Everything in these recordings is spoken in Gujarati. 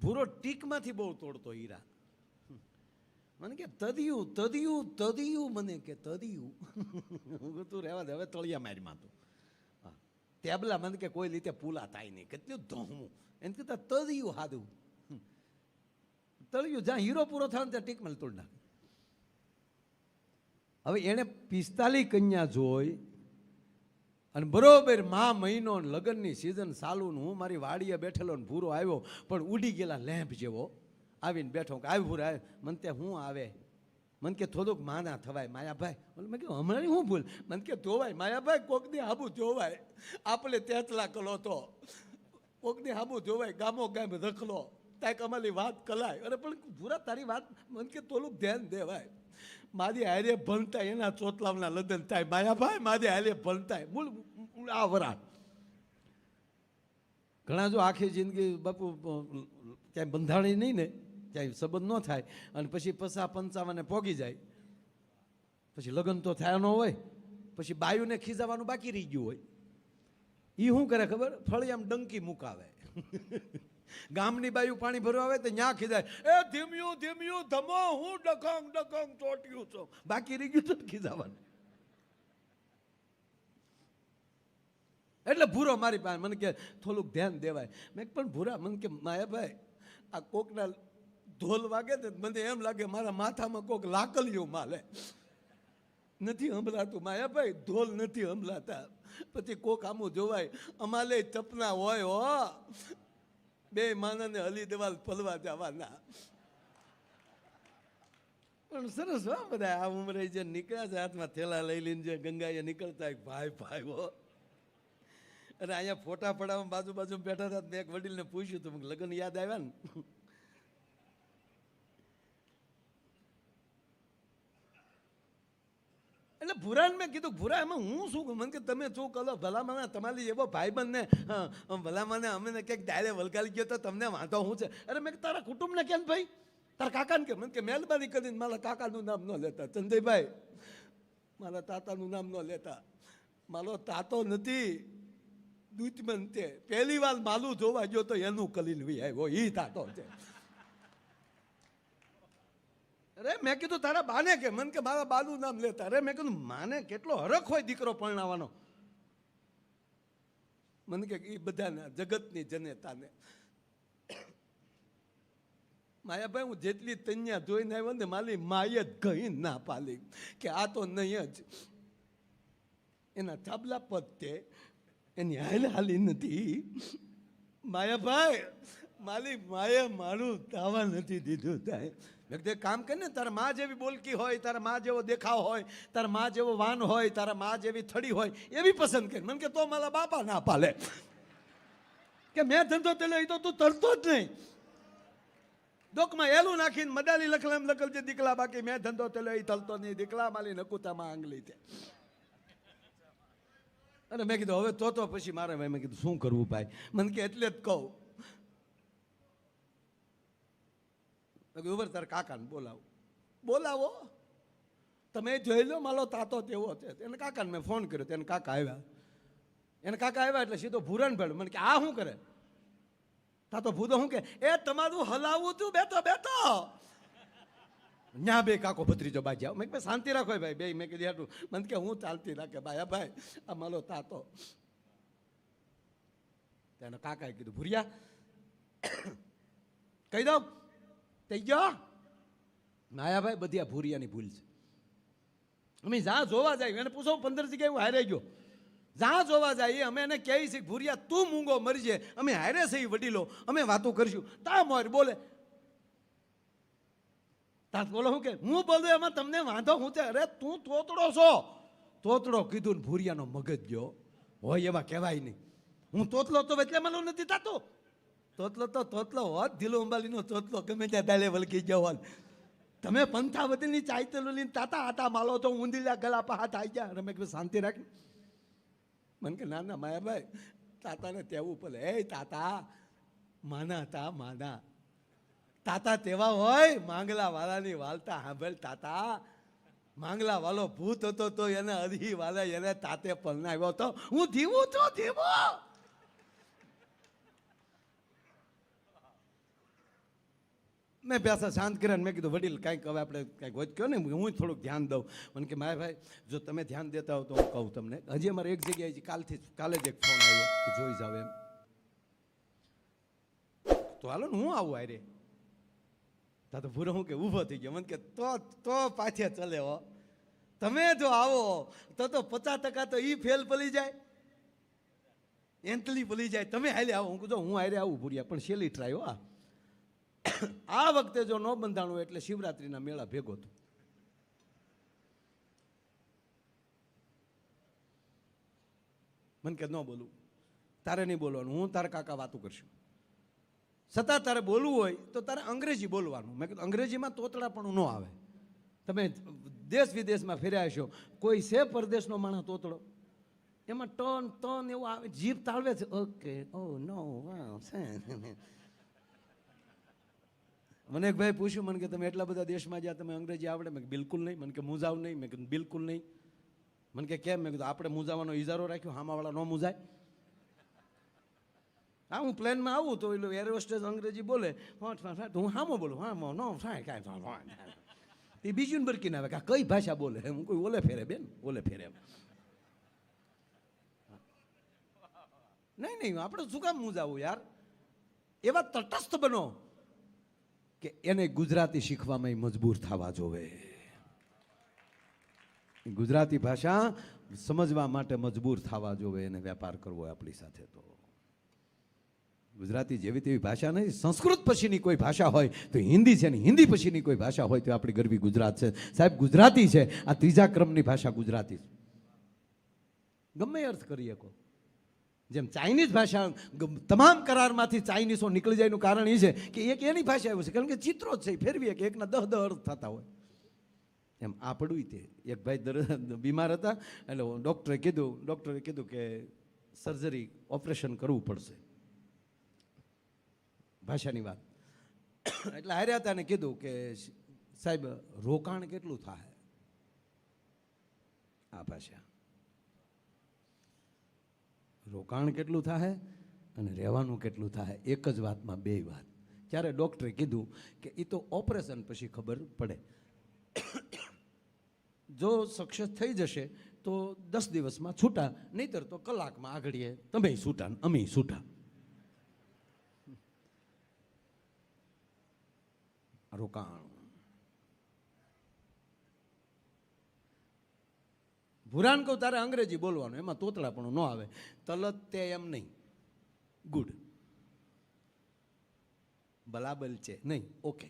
ભૂરો ટીકમાંથી બહુ તોડતો હીરા. મને કે તદિયું તદિયું તદિયું, મને કે તદિયું. હું તું રહેવા દે, હવે તળિયા મારીમાં તું. હા, ટેબલા મને કે કોઈ રીતે પૂલા થાય નહીં, કેટલું ધોમું. એને કહેતા તદિયું હાદું. તળિયું જ્યાં હીરો પૂરો થાય ને ત્યાં ટીકમાં તોડ નાખે. હવે એણે 45 કન્યા જોઈ અને બરોબર મહિનો લગ્નની સિઝન ચાલુ, હું મારી વાડીએ બેઠેલો ને ભૂરો આવ્યો, પણ ઉડી ગયેલા લેમ્પ જેવો આવીને બેઠો. કે આવી ભૂરા આવે, મને ત્યાં હું આવે, મને કે થોડુંક માના થવાય માયાભાઈ. મેં કહ્યું હમણાં હું ભૂલ, મને કે ધોવાય માયાભાઈ, કોકની હાબુ ધોવાય, આપણે તેતલા કલો તો કોકની હાબુ ધોવાય, ગામો ગામ રખલો તાક અમારી વાત કલાય. અરે પણ ભૂરા તારી વાત મને કે થોડુંક ધ્યાન દેવાય. મારી હારે ભણતા એના ચોટલાવના લગ્ન થાય માયાભાઈ, મારી હારે ભણતા મૂળ આ વરાળ. ઘણા જો આખી જિંદગી બાપુ ક્યાંય બંધાણી નહીં ને, ક્યાંય સંબંધ ન થાય અને પછી 55 પોગી જાય, પછી લગ્ન તો થયા ન હોય, પછી બાયુને ખીજાવાનું બાકી રહી ગયું હોય. એ શું કરે ખબર? ફળિયામ ડંકી મુકાવે. ગામની બાયુ પાણી ભરવા આવે તો ન્યા ખીજાય, એ ધીમ્યું ધીમ્યું ધમો, હું ડખંગ ડખંગ ચોટ્યું છું, બાકી રહી ગયું તો ખીજાવાનું. એટલે ભૂરો મારી પાસે મને કે થોડુંક ધ્યાન દેવાય. મેં પણ ભૂરા, મને કે માયાભાઈ આ કોકના ઢોલ વાગે ને મને એમ લાગે મારા માથામાં કોક લાકલિયું માલે, નથી સંભળાતું માયાભાઈ, ઢોલ નથી સંભળાતા. પછી કોક આમું જોવાય, અમાલે ચપના હોય હો, બે માનાને હલી દેવાલ પલવા જવાના. પણ સરસ હો બધા આ ઉંમરે જે નીકળ્યા છે, હાથમાં થેલા લઈ લઈને જે ગંગાએ નીકળતા, ભાઈ ભાઈ હો. અને અહીંયા ફોટા પડાવવા બાજુ બાજુ બેઠા હતા, મેં એક વડીલને પૂછ્યું હતું, લગ્ન યાદ આવ્યા ને? એટલે ભૂરાને મેં કીધું, ભૂરા એમાં હું શું? મને કે તમે શું કરો ભલામાં, તમારી એવો ભાઈબંધ ને ભલામાં અમે ક્યાંક ડાયરે વલગાડી ગયો તો તમને વાંધો શું છે? અરે મેં તારા કુટુંબને કેમ ભાઈ, તારા કાકાને કે? મને કે મહેરબાની કરીને મારા કાકાનું નામ ન લેતા, ચંદઈભાઈ મારા તાતાનું નામ ન લેતા. મારો તાતો નથી, દુશ્મન છે. પહેલી વાર માલું જોવા ગયો તો એનું કલીન વી આવ્યો, એ તાતો છે. અરે મેં કીધું તારા બાને કે? મને કે મારા બાનું નામ લેતા. અરે મેં કીધું માને કેટલો હરખ હોય દીકરો પરણાવવાનો. મને કે એ બધાને જગતની જનેતાને. માયાભાઈ હું જેટલી તન્યા જોઈને આવ્યો ને, મારી માએ જ કહી ના પાલી કે આ તો નહીં જ. એના ચાબલા પદ તે એની હાલી નથી. માયાભાઈ મારી માએ મારું દાવા નથી દીધું. થાય એક કામ કરે ને, તારા મા જેવી બોલકી હોય, તારા મા જેવો દેખાવ હોય, તારા મા જેવો વાન હોય, તારા મા જેવી થડી હોય, એવી પસંદ કરી. મને કે તો મારા બાપા ના પાલે કે મેં ધંધો તે લઈ તો તું તરતો જ નહીં. ડોકમાં એલું નાખીને મડાલી લખલામ લખલ છે દીકલા, બાકી મેં ધંધો તે લઈ તલતો નહીં. દીકલા માલી નકુતામાં આંગલી છે. અને મેં કીધું હવે તો પછી મારે મેં કીધું શું કરવું ભાઈ? મને કે એટલે જ કહું, ઉભર તાર કાકાને બોલાવો. બોલાવો તમે જોઈ લો, મારો તાતો તેવો છે. એને કાકાને મેં ફોન કર્યો, તેને કાકા આવ્યા. એને કાકા આવ્યા એટલે સીધો ભૂરાને ભેળ્યો. મને કે આ શું કરે? તાતો ભૂદો શું કે, એ તમારું હલાવું તું, બેઠો બેઠો. ન્યા બે કાકો ભત્રીજો બાજી આવ. મેં શાંતિ રાખો ભાઈ બે. મેં કીધું હાટું. મને કે હું ચાલતી રાખે ભાઈ. હા ભાઈ આ મારો તાતો. તેના કાકાએ કીધું ભૂરિયા કહી દઉં થઈ ગયો. માયાભાઈ બધી આ ભૂરિયાની ભૂલ છે. અમે જ્યાં જોવા જાય એને પૂછો 15 જગ્યાએ હું હારે ગયો. જ્યાં જોવા જાય અમે એને કહી છે ભૂરિયા તું મૂંગો મરી જાય, અમે હારે છે વડીલો, અમે વાતો કરશું. તા મોર બોલે તાર બોલો શું કે હું બોલું એમાં તમને વાંધો શું છે? અરે તું તોતડો છો. તોતડો કીધું ને ભૂરિયાનો મગજ ગયો હોય એવા કહેવાય નહીં. હું તોતલો તો એટલે મને નથી થતો. તોતલો હોત, ઢીલો અંબાલીનો તોતલો ગમે ત્યાં દાલે વલકી ગયો હોત. તમે પંથાવતીની ચાયતલો લઈને તાતા આટા માલો તો ઊંધીલા ગલા પર હાથ આવી ગયા. રમે શાંતિ રાખ. મને કે ના ના માયાભાઈ તાતાને તેવું પડે. એ તાતા માના હતા માના. તાતા તેવા હોય માંગલા વાળાની વાલતા સાંભળ. તાતા માંગલા વાળો ભૂત હતો તો એને અધી વાળા એને તાતે પરણાવ્યો હતો. હું ધીવું છું ધીવો. મેં પ્યાસા શાંત કર્યા. મેં કીધું વડીલ કાંઈક હવે આપણે કાંઈક હોય કહો ને, હું થોડુંક ધ્યાન દઉં. મને કે માય ભાઈ જો તમે ધ્યાન દેતા હો તો હું કહું તમને. હજી અમારે એક જગ્યાએ કાલે જ એક ફોન આવ્યો કે જોઈ જાવ એમ. તો હાલો ને હું આવું આરે. તા તો ભૂરો હું કે ઊભો થઈ ગયો. મને કે તો પાછે ચલે હો. તમે જો આવો તો 50% તો ઈ ફેલ પડી જાય, એન્ટલી પડી જાય. તમે હાલે આવો. હું કહું હું હારે આવું ભૂરિયા, પણ છેલ્લી ટ્રાય હો. આ વખતે જો ન બંધાણું એટલે શિવરાત્રીના મેળા ભેગો હતો. મને કે ન બોલું, તારે નહીં બોલવાનું, હું તારા કાકા વાતું કરશું. છતાં તારે બોલવું હોય તો તારે અંગ્રેજી બોલવાનું. મેં કીધું અંગ્રેજીમાં તોતડા પણ ન આવે. તમે દેશ વિદેશમાં ફેર્યા છો, કોઈ છે પરદેશનો માણસ તોતડો? એમાં ટન એવું આવે, જીભ તાળવે છે. ઓકે, ઓ નો, મને એક ભાઈ પૂછ્યું, મને કે તમે એટલા બધા દેશમાં જ્યાં તમે અંગ્રેજી આવડે? મેં બિલકુલ નહીં. મને કે મૂંઝાવ નહીં? મેં કીધું બિલકુલ નહીં. મને કે કેમ? મેં કીધું આપણે મૂંઝાવાનો ઇજારો રાખ્યો, હામાવાળા ન મૂંઝાય. હા, હું પ્લેનમાં આવું તો એટલે એર હોસ્ટેસ અંગ્રેજી બોલે, હું હામો બોલું, હામો ન થાય કાંઈ. એ બીજું બરકીને આવે કે કઈ ભાષા બોલે. હું કોઈ ઓલે ફેરે બેન, ઓલે ફેરે. નહીં, આપણે શું કામ મૂંઝાવું યાર? એવા તટસ્થ બનો કે એને ગુજરાતી શીખવામાં મજબૂર થવા જોવે. ગુજરાતી ભાષા સમજવા માટે મજબૂર થવા જોવે. એને વેપાર કરવો હોય આપણી સાથે તો. ગુજરાતી જેવી તેવી ભાષા નહીં. સંસ્કૃત પછીની કોઈ ભાષા હોય તો હિન્દી છે ને, હિન્દી પછીની કોઈ ભાષા હોય તો આપણી ગરવી ગુજરાત છે. સાહેબ ગુજરાતી છે, આ ત્રીજા ક્રમની ભાષા ગુજરાતી છે. ગમે અર્થ કરી શકો. જેમ ચાઇનીઝ ભાષા તમામ કરારમાંથી ચાઇનીઝો નીકળી જાય એનું કારણ એ છે કે એક એની ભાષા એવું છે, કારણ કે ચિત્રો જ છે, ફેરવીએ કે એકના 10 અર્થ થતા હોય. એમ આપણું તે એક ભાઈ બીમાર હતા, એટલે ડૉક્ટરે કીધું કે સર્જરી ઓપરેશન કરવું પડશે. ભાષાની વાત એટલે હાર્યા હતા ને કીધું કે સાહેબ રોકાણ કેટલું થાય? આ ભાષા રોકાણ કેટલું થાય અને રહેવાનું કેટલું થાય, એક જ વાતમાં બે વાત. ત્યારે ડૉક્ટરે કીધું કે એ તો ઓપરેશન પછી ખબર પડે. જો સક્સેસ થઈ જશે તો 10 દિવસમાં છૂટા, નહીતર તો કલાકમાં આગળીએ તમે છૂટા અમે છૂટા. રોકાણ. ભૂરાન કહું તારે અંગ્રેજી બોલવાનું, એમાં તોતડા પણ ન આવે. તલત તે એમ નહીં, ગુડ. બલાબલ છે નહીં, ઓકે.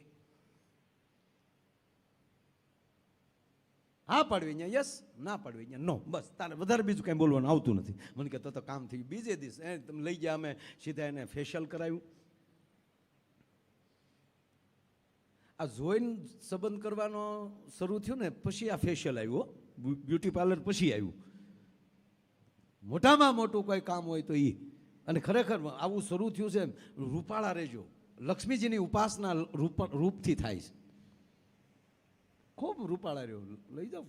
હા પાડવી અહીંયા યસ, ના પાડવી અહીંયા નો. બસ તારે વધારે બીજું કાંઈ બોલવાનું આવતું નથી. મને કે તો કામ થયું. બીજે દિવસ તમે લઈ ગયા, અમે સીધા એને ફેશિયલ કરાવ્યું. આ જોઈને સંબંધ કરવાનો શરૂ થયું ને પછી આ ફેશિયલ આવ્યું. બ્યુટી પાર્લર પછી આવ્યું. મોટામાં મોટું કોઈ કામ હોય તો એ. અને ખરેખર આવું શરૂ થયું છે. રૂપાળા રહેજો. લક્ષ્મીજીની ઉપાસના રૂપથી થાય છે. ખૂબ રૂપાળા રહ્યો, લઈ જાઓ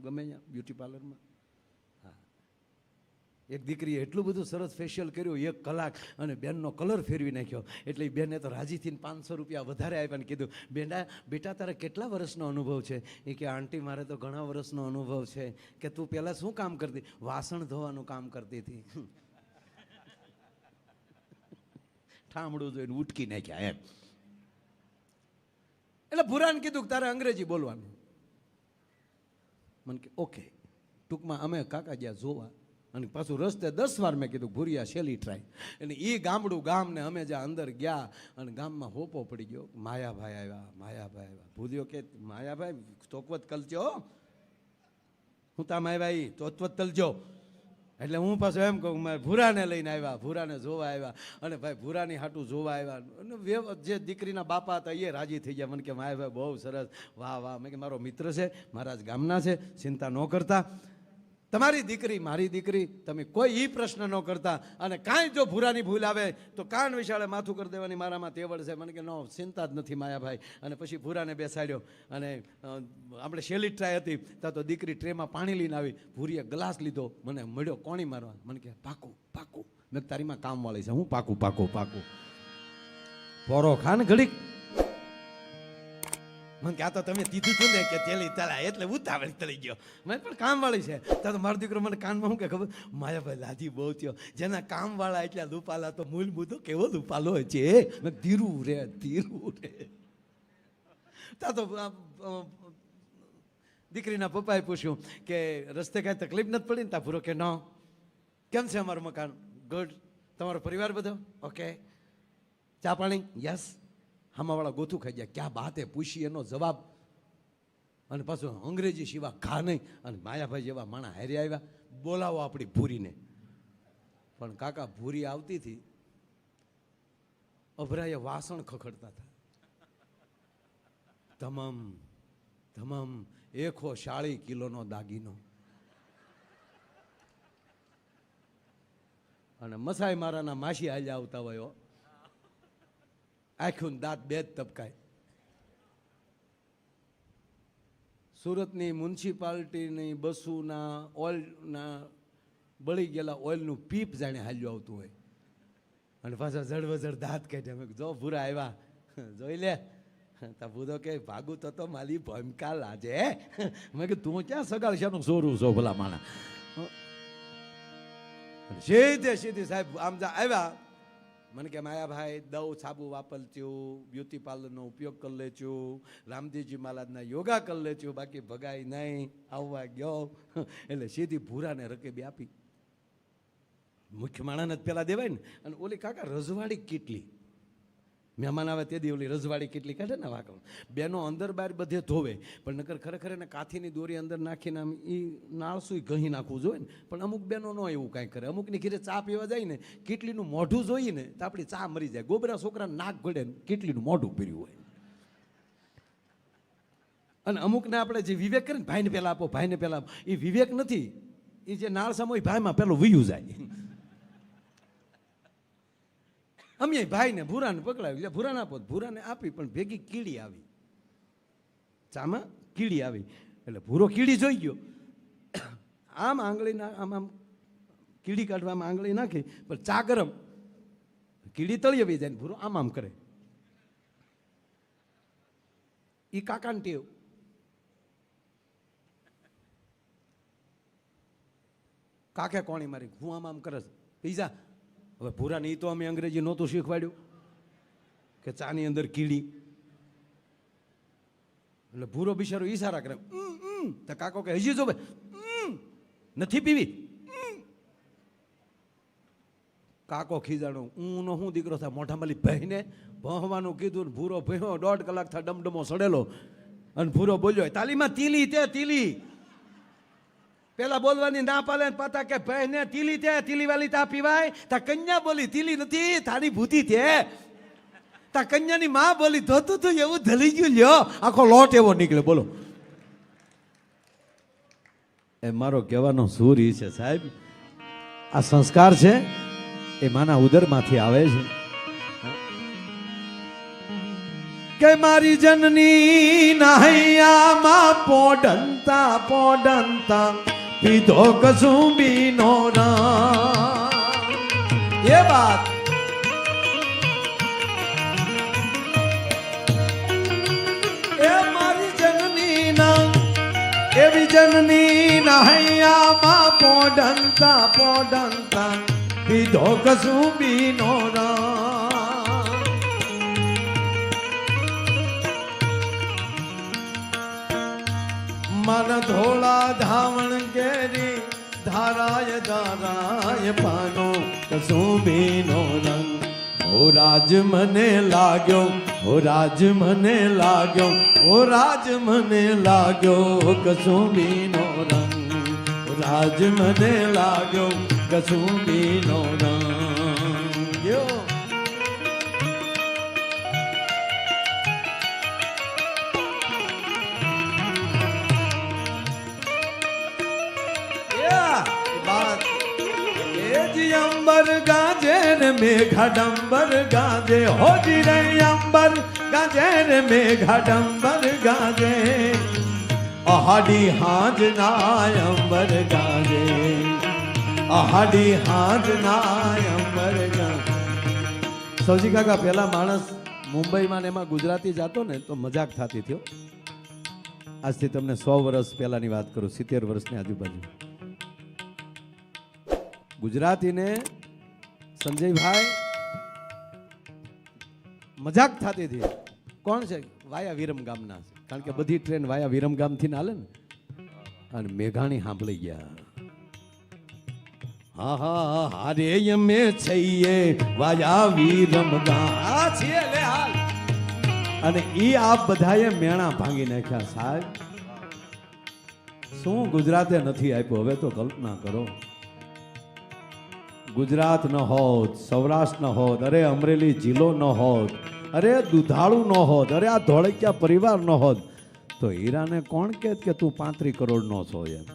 ગમે ત્યાં બ્યુટી પાર્લરમાં. હા, એક દીકરીએ એટલું બધું સરસ ફેશિયલ કર્યું, 1 કલાક, અને બેનનો કલર ફેરવી નાખ્યો. એટલે બેને તો રાજી થઈને 500 રૂપિયા વધારે આપ્યા ને કીધું, બેટા તારે કેટલા વર્ષનો અનુભવ છે? એ કે આંટી મારે તો ઘણા વર્ષનો અનુભવ છે. કે તું પહેલાં શું કામ કરતી? વાસણ ધોવાનું કામ કરતી હતી. ઠામડું જોઈને ઉટકી નાખ્યા એમ. એટલે ભૂરાને કીધું કે તારે અંગ્રેજી બોલવાનું. મને કે ઓકે. ટૂંકમાં અમે કાકા ગયા જોવા, અને પાછું રસ્તે 10 વાર મેં કીધું ભૂરિયા શેલી ટ્રાય. અને એ ગામ ને અમે જ્યાં અંદર ગયા, અને ગામમાં હોપો પડી ગયો. માયાભાઈ આવ્યા. ભૂર્યો કે માયાભાઈ તોકવત કલજો, હું તા માયાભાઈ તોકવત તલજો. એટલે હું પાછું એમ કહું મારે ભૂરાને લઈને આવ્યા, ભૂરાને જોવા આવ્યા. અને ભાઈ ભૂરાની હાટું જોવા આવ્યા. અને જે દીકરીના બાપા હતા એ રાજી થઈ ગયા. મને કે માયાભાઈ બહુ સરસ, વાહ. મેં કે મારો મિત્ર છે, મારા જ ગામના છે, ચિંતા ન કરતા. તમારી દીકરી મારી દીકરી, તમે કોઈ ઈ પ્રશ્ન ન કરતા. અને કાંઈ જો ભૂરાની ભૂલ આવે તો કાન વિશાળે માથું કરી દેવાની મારામાં તેવડ છે. મને કે નો, ચિંતા જ નથી માયાભાઈ. અને પછી ભૂરાને બેસાડ્યો. અને આપણે શેલી ટ્રાય હતી ત્યાં તો દીકરી ટ્રેમાં પાણી લઈને આવી. ભૂરીએ ગ્લાસ લીધો, મને મળ્યો કોણી મારવા. મને કે પાકું. મેં તારીમાં કામ વાળી છે, હું પાકું. પોરો ખાન ઘડીક. મને કે આ તો તમે કીધું હતું ને કે તેલી તળા એટલે ઉતાવળી તળી ગયો. મેં પણ કામવાળી છે. ત્યાં તો મારો દીકરો મને કાનમાં શું કે ખબર, માયાભાઈ લાજી બહુ થયો, જેના કામવાળા એટલા લુપાલા તો મૂલ મુદ્દો કેવો લુપાલો છે. મેં ધીરું રે. ત્યાં તો દીકરીના પપ્પાએ પૂછ્યું કે રસ્તે કાંઈ તકલીફ નથી પડી ને? તા પૂરો કે ન. કેમ છે અમારું મકાન? ગુડ. તમારો પરિવાર બધો ઓકે? ચા પાણી? યસ. હામાવાળા ગોથું ખાઈ ગયા. ક્યાં બાત હે પૂછી એનો જવાબ, અને પાછું અંગ્રેજી સિવા ઘા નહીં. અને માયાભાઈ જેવા માણા હારી આવ્યા, બોલાવો આપણી ભૂરીને. પણ કાકા ભૂરી આવતી હતી, અભરાએ વાસણ ખખડતા હતા. તમામ 140 કિલોનો દાગીનો. અને મસાઈ મારાના માસી હાલ્યા આવતા હોય, આખું દાંત બે જ તબકાય. સુરતની મ્યુનિસિપાલિટીની બસોના ઓઇલના બળી ગયેલા ઓઇલનું પીપ જાણે હાલ્યું આવતું હોય. અને પાછા જડવજડ દાંત કાઢ્યા. મેં જો ભૂરા આવ્યા, જોઈ લે. તા ભૂતો કે ભાગું તો મારી ભમકા લાજે. મેં કીધું તું ક્યાં સગાડશાનું સોરું છો ભલા માણા. સીધી સાહેબ આમ આવ્યા. મને કે માયાભાઈ દવ સાબુ વાપરચ્યું, બ્યુટી પાર્લરનો ઉપયોગ કરી લેચ્યું, રામજીજી મહારાજના યોગા કરી લેચ્યું, બાકી ભગાઈ નહીં. આવવા ગયો એટલે સીધી ભૂરાને રકેબી આપી. મુખ્ય માણાને જ પેલા દેવાય ને. અને ઓલી કાકા રજવાડી કેટલી મહેમાન આવે તે દી ઓલી રજવાડી કેટલી કાઢે ને વાકણ. બેનો અંદર બહાર બધે ધોવે, પણ નકર ખરેખર એને કાથીની દોરી અંદર નાખીને આમ એ નાળસું ઘહી નાખવું જોઈએ ને. પણ અમુક બેનો ન એવું કાંઈ કરે. અમુકની ઘીરે ચા પીવા જાય ને, કેટલીનું મોઢું જોઈએ ને તો આપણી ચા મરી જાય. ગોબરા છોકરા નાક ઘડે ને કેટલીનું મોઢું પીર્યું હોય. અને અમુકને આપણે જે વિવેક કરે ને, ભાઈને પહેલાં આપો, ભાઈને પહેલાં આપો, એ વિવેક નથી. એ જે નાળસામાં હોય ભાઈમાં પેલું વયું જાય. અમે ભાઈને ભૂરાને પકડાવી, ભૂરાને આપો, ભૂરાને આપી, પણ ભેગી કીડી આવી. ચામાં કીડી આવી એટલે ભૂરો કીડી જોઈ ગયો. આમ આંગળીના આમ કીડી કાઢવામાં આંગળી નાખી, પણ ચા ગરમ, કીડી તળિયે બી જાય ને ભૂરો આમ કરે. એ કાકાને ટેવ. કાકે કોણી મારી, હું આમ કરે છે પીઝા. હવે ભૂરાને એ તો અમે અંગ્રેજી નહોતું શીખવાડ્યું કે ચાની અંદર કીડી. એટલે ભૂરો બિચારો ઈશારા કરે. તો કાકો કે હજી જો ભાઈ નથી પીવી. કાકો ખીજાણો, ઊનો હું દીકરો થાય મોઢામાં ભાઈને ભણવાનું કીધું. ભૂરો ભયો 1.5 કલાક થાય ડમડમો સડેલો. અને ભૂરો બોલ્યો તાલીમાં તીલી તે તીલી. પેલા બોલવાની ના પાલે પાતા કે બહેને તીલી તે તીલી વાલી તા પીવાય. તા કન્યા બોલી તીલી નથી તારી ભૂતી તે. તા કન્યાની માં બોલી ધોતું તું એવું ધલી ગયું. લ્યો આખો લોટ એવો નીકળે. બોલો એ મારો કહેવાનો સૂર ઈ છે સાહેબ. આ સંસ્કાર છે એ માના ઉદરમાંથી આવે છે. કે મારી જનની નાહૈયામાં પોડંતા પીધો કસુંબીનો રામ. એ વાત એ મારી જનની ના એવી જનની નાહૈયામાં પોડંતા પીધો કસુંબીનો રામ. મન ધોળા ધાવણ કેરી ધારાય પાનો કસુંબીનો રંગ. ઓ રાજ મને લાગ્યો, ઓ રાજ મને લાગ્યો, ઓ રાજ મને લાગ્યો કસુંબીનો રંગ. ઓ રાજ મને લાગ્યો કસુંબીનો રંગ. અંબર ગાજે ને મેઘાડંબર ગાજે. હોજી રે અંબર ગાજે ને મેઘાડંબર ગાજે. અહાડી હાજ ના અંબર ગાજે. અહાડી હાજ ના અંબર ગાજે. સૌજી કાકા પેલા માણસ મુંબઈમાં ને એમાં ગુજરાતી જાતો ને તો મજાક થતી થયો. આજથી તમને 100 વર્ષ પહેલાની વાત કરું, 70 વર્ષની આજુબાજુ. ગુજરાતીને સંજયભાઈ મજાક થતી હતી. કોણ છે? વાયા વિરમ ગામના છે, કારણ કે બધી ટ્રેન વાયા વિરમ ગામથી હાલે ને. અને મેઘાણી સાંભળી ગયા. હા હા હારે અમે છીએ વાયા વિરમ ગામ છીએ લે હાલ. અને ઈ આપ બધાએ મેણા ભાંગી નાખ્યા. સાહેબ શું ગુજરાતે નથી આપ્યો? હવે તો કલ્પના કરો, ગુજરાત ન હોત, સૌરાષ્ટ્ર ન હોત, અરે અમરેલી જિલ્લો ન હોત, અરે દુધાળુ ન હોત, અરે આ ધોળકિયા પરિવાર ન હોત, તો હીરાને કોણ કહેત કે તું 35 કરોડ નો છો? એમ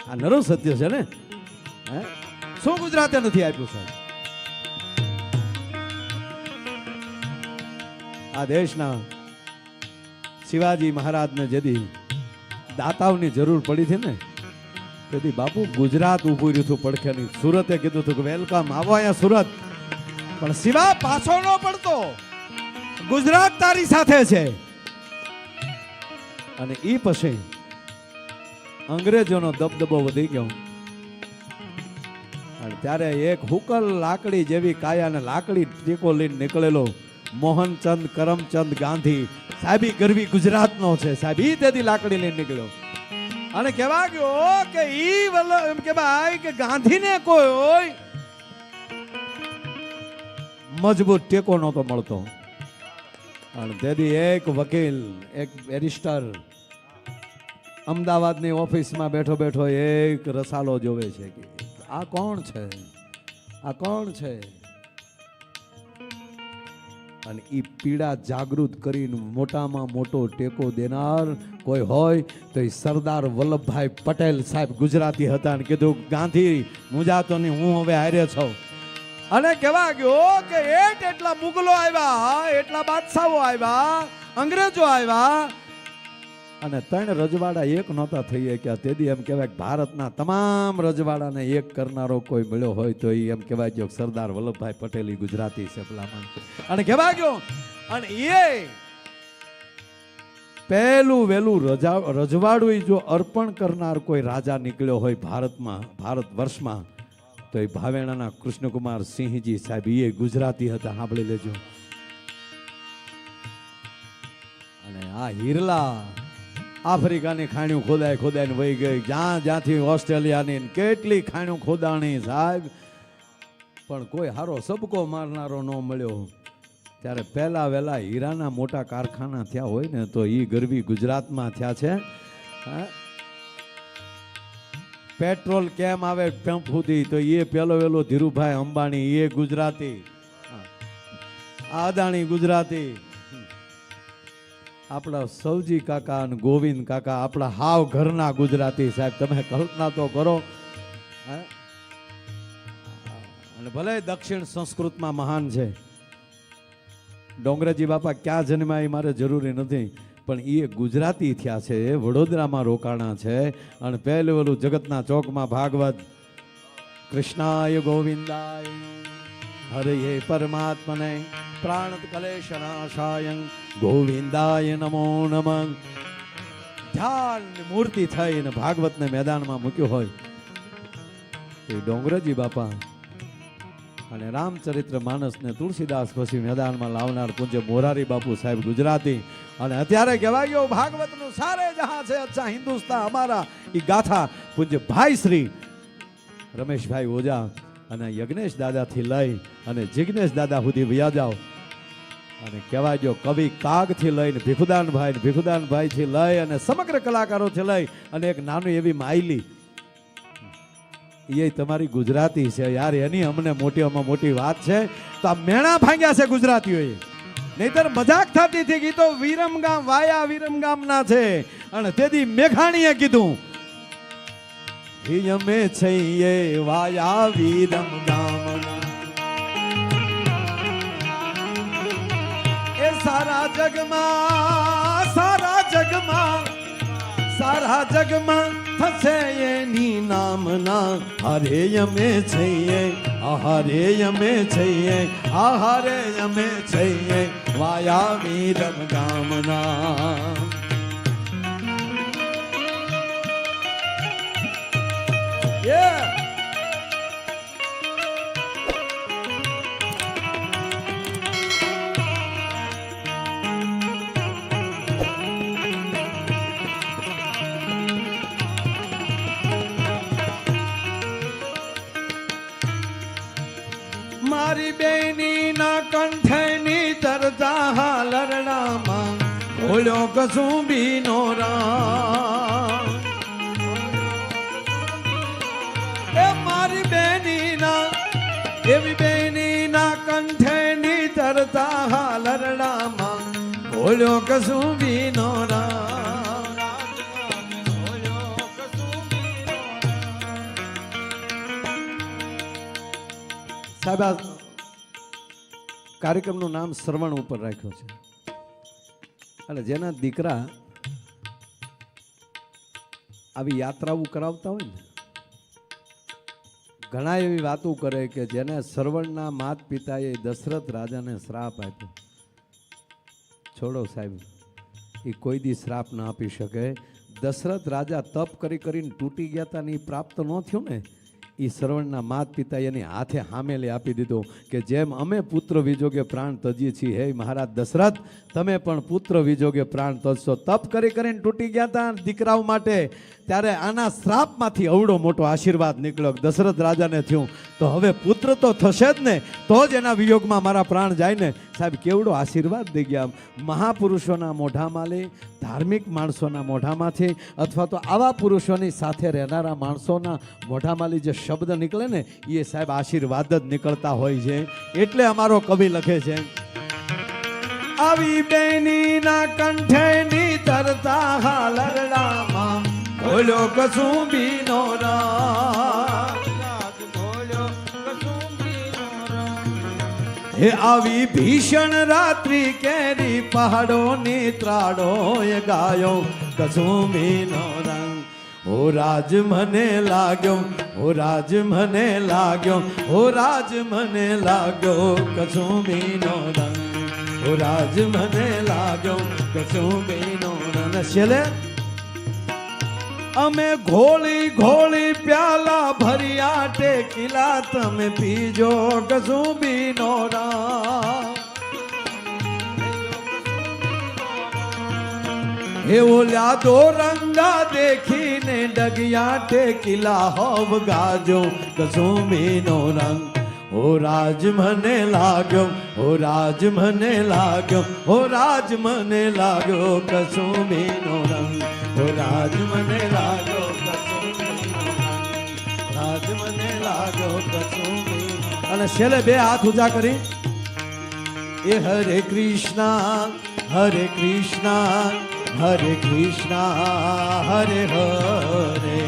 આ નરો સત્ય છે ને. શું ગુજરાતે નથી આપ્યું સાહેબ? આ દેશના શિવાજી મહારાજને જેથી દાતાઓની જરૂર પડી હતી ને, તેથી બાપુ ગુજરાત ઉભું રહ્યું હતું પડખે નહીં. સુરતે કીધું હતું કે વેલકમ, આવો અહીંયા સુરત. પણ શિવા પાછો ન પડતો, ગુજરાત તારી સાથે છે. અને ઈ પછી અંગ્રેજોનો દબદબો વધી ગયો. અને ત્યારે એક હુકલ લાકડી જેવી કાયાને લાકડી ટેકો લઈને નીકળેલો મોહનચંદ કરમચંદ ગાંધી સાહેબ, ગરવી ગુજરાતનો છે સાહેબ. ઈ તેથી લાકડી લઈને નીકળ્યો અને કહેવા ગયો કે ઈ એમ કે ભાઈ કે ગાંધીને કોઈ મજબૂત ટેકો નહોતો મળતો. અને તેથી એક વકીલ, એક બેરિસ્ટર અમદાવાદની ઓફિસમાં બેઠો બેઠો એક રસાલો જોવે છે કે આ કોણ છે, આ કોણ છે? અને ઈ પીડા જાગૃત કરીને મોટામાં મોટો ટેકો દેનાર કોઈ હોય તો એ સરદાર વલ્લભભાઈ પટેલ સાહેબ ગુજરાતી હતા. અને કીધું ગાંધી મુંજાતો નહીં, હું હવે હારે છું. અને કહેવા ગયો કે એટલા મુગલો આવ્યા, એટલા બાદશાહો આવ્યા, અંગ્રેજો આવ્યા, અને 3 રજવાડા એક નહોતા થઈ શક્યા. તેથી એમ કહેવાય કે ભારતના તમામ રજવાડાને એક કરનારો કોઈ મળ્યો હોય તો એ એમ કહેવાય ગયો સરદાર વલ્લભભાઈ પટેલ ગુજરાતી છે ભલામણ. અને કહેવા ગયો અને એ પહેલું વહેલું રજવાડું જો અર્પણ કરનાર કોઈ રાજા નીકળ્યો હોય ભારતમાં, ભારત વર્ષમાં, તો એ ભાવેણાના કૃષ્ણકુમાર સિંહજી સાહેબ એ ગુજરાતી હતા. સાંભળી લેજો. અને આ હિરલા આફ્રિકાની ખાણ્યું ખોદાય ખોદાઈને વહી ગઈ, જ્યાંથી ઓસ્ટ્રેલિયાની કેટલી ખાણ્યું ખોદાણી સાહેબ, પણ કોઈ હારો સબકો મારનારો ન મળ્યો. ત્યારે પહેલા વહેલા હીરાના મોટા કારખાના થયા હોય ને તો એ ગરવી ગુજરાતમાં થયા છે. પેટ્રોલ કેમ આવે પંપ સુધી તો એ પેલો વેલો ધીરુભાઈ અંબાણી એ ગુજરાતી, અદાણી ગુજરાતી, આપણા સૌજી કાકા અને ગોવિંદ કાકા આપણા હાવ ઘરના ગુજરાતી સાહેબ. તમે કલ્પના તો કરો. અને ભલે દક્ષિણ સંસ્કૃતમાં મહાન છે, ડોંગરેજી બાપા ક્યાં જન્મ્યા એ મારે જરૂરી નથી, પણ એ ગુજરાતી થયા છે, વડોદરામાં રોકાણા છે. અને પહેલું ઓલું જગતના ચોકમાં ભાગવત, કૃષ્ણાય ગોવિંદાય હરે પરમાત્મને પ્રાણત કલેશનાશાય ગોવિંદાય નમો નમઃ. ધ્યાન મૂર્તિ થઈને ભાગવતને મેદાનમાં મૂક્યું હોય એ ડોંગરેજી બાપા. અને રામચરિત્ર માનસને તુલસીદાસ પછી મેદાનમાં લાવનાર પૂજ્ય મોરારી બાપુ સાહેબ ગુજરાતી. અને અત્યારે કહેવાય ગયો ભાગવતનું સારે જહાં છે અચ્છા હિન્દુસ્તાન અમારા એ ગાથા પૂજ્ય ભાઈ શ્રી રમેશભાઈ ઓઝા અને યજ્ઞેશ દાદાથી લઈ અને જિજ્ઞેશ દાદા સુધી વ્યા જાઓ. અને કહેવાય જો કવિ કાગથી લઈને ભીખુદાનભાઈથી લઈ અને સમગ્ર કલાકારોથી લઈ અને એક નાનું એવી માયલી, એ તમારી ગુજરાતી છે યાર. એની અમને મોટીમાં મોટી વાત છે. તો આ મેણા ભાંગ્યા છે ગુજરાતીઓએ, નહીતર મજાક થતી હતી કે તો વિરમગામ વાયા વિરમગામના છે. અને તેથી મેઘાણીએ કીધું અમે છીએ વાયા વિરમગામના, એ સારા જગમાં થશે એની નામના. અરે અમે છીએ આહારે અમે છીએ, આહારે અમે છીએ વાયા વીરમ ગામના. Yeah. મારી બેની ના કંઠની તરતા હાલરડામાં ભોળ્યો કસુંબી નો રામ. એ મારી બેની ના એવી બેની ના કંઠની તરતા હાલરડામાં ભોળ્યો કસુંબી નો રામ. સાહેબ આ કાર્યક્રમનું નામ શ્રવણ ઉપર રાખ્યું છે અને જેના દીકરા આવી યાત્રાઓ કરાવતા હોય ને ઘણા એવી વાતો કરે કે જેને શ્રવણના માત પિતાએ દશરથ રાજાને શ્રાપ આપ્યો. છોડો સાહેબ, એ કોઈ દી શ્રાપ ના આપી શકે. દશરથ રાજા તપ કરી કરીને તૂટી ગયા હતા ને એ પ્રાપ્ત ન થયું ને, એ શ્રવણના માત પિતાએ એની હાથે હામેલે આપી દીધો કે જેમ અમે પુત્ર વિજોગે પ્રાણ તજીએ છીએ, હે મહારાજ દશરથ તમે પણ પુત્ર વિજોગે પ્રાણ તજશો. તપ કરી કરીને તૂટી ગયા હતા દીકરાઓ માટે, ત્યારે આના શ્રાપમાંથી અવડો મોટો આશીર્વાદ નીકળ્યો. દશરથ રાજાને થયું તો હવે પુત્ર તો થશે જ ને, તો જ એના વિયોગમાં મારા પ્રાણ જાય ને. સાહેબ કેવડો આશીર્વાદ દઈ ગયા. મહાપુરુષોના મોઢામાં લે, ધાર્મિક માણસોના મોઢામાંથી અથવા તો આવા પુરુષોની સાથે રહેનારા માણસોના મોઢામાંથી જે શબ્દ નીકળે ને એ સાહેબ આશીર્વાદ જ નીકળતા હોય છે. એટલે અમારો કવિ લખે છે, આવી બેની ના કંઠેની તરતા હાલરડામાં ભોળ્યો કસુંબી નો રામ. હે આવી ભીષણ રાત્રિ કેરી પહાડોની ત્રાડો એ ગાયો કસુંબી નો રંગ. ઓ રાજ મને લાગ્યો, ઓ રાજ મને લાગ્યો, ઓ રાજ મને લાગ્યો કસુંબી નો રંગ. ઓ રાજ મને લાગ્યો કસુંબી નો રંગ. છેલ્લે અમે ઘોળી ઘોળી પ્યાલા ભર્યા ટેકીલા તમે પીજો કસુંબી નો રામ. હે ઓલ્યા દો રંગા દેખીને ડગિયા ટેકીલા હોવ ગાજો કસુંબી નો રંગ. ઓ રાજ મને લાગ્યો, ઓ રાજ મને લાગ્યો, ઓ રાજ મને લાગ્યો કસુંબી નો રંગ. ઓ રાજ મને લાગ્યો કસુંબી નો રંગ. રાજ મને લાગ્યો કસુંબી. અને છેલ્લે બે હાથ ઊંચા કરી એ હરે કૃષ્ણ, હરે કૃષ્ણ, હરે કૃષ્ણ, હરે હરે.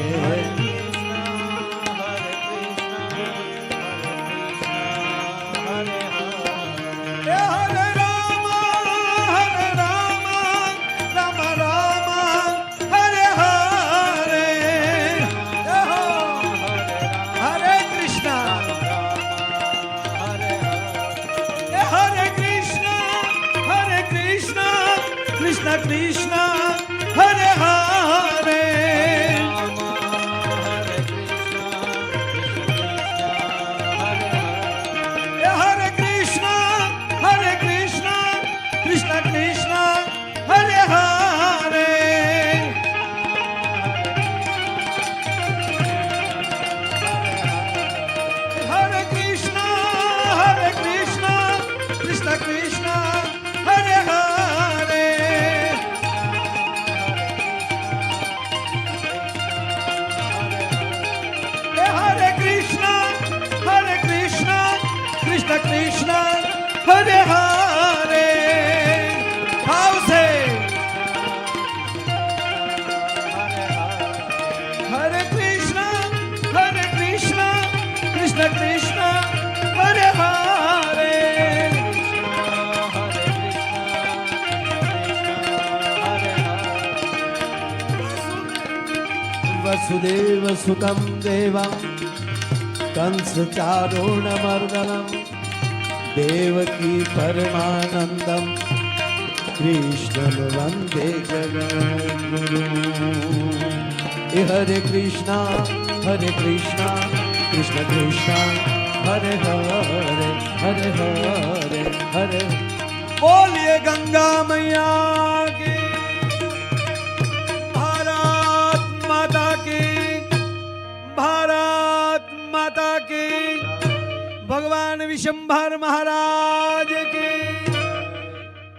Krishna Krishna Hare Hare Hare Krishna Hare Krishna Krishna Krishna Hare Hare Hare Krishna Hare Krishna Krishna Krishna Hare Hare. Hare Krishna, Hare Krishna, Krishna Krishna, Hare Hare. How say? Hare Krishna, Hare Krishna, Krishna Krishna, Hare Hare. Vasudev सुतं देवं कंस चारुण मर्दनम देवकी परमानंदम कृष्ण वंदे जगद्गुरु। हरे कृष्णा कृष्ण कृष्ण हरे हरे हरे हरे हरे। बोलिए गंगा मैया की, भारत माता की, भारत माता की, भगवान विशंभर महाराज की।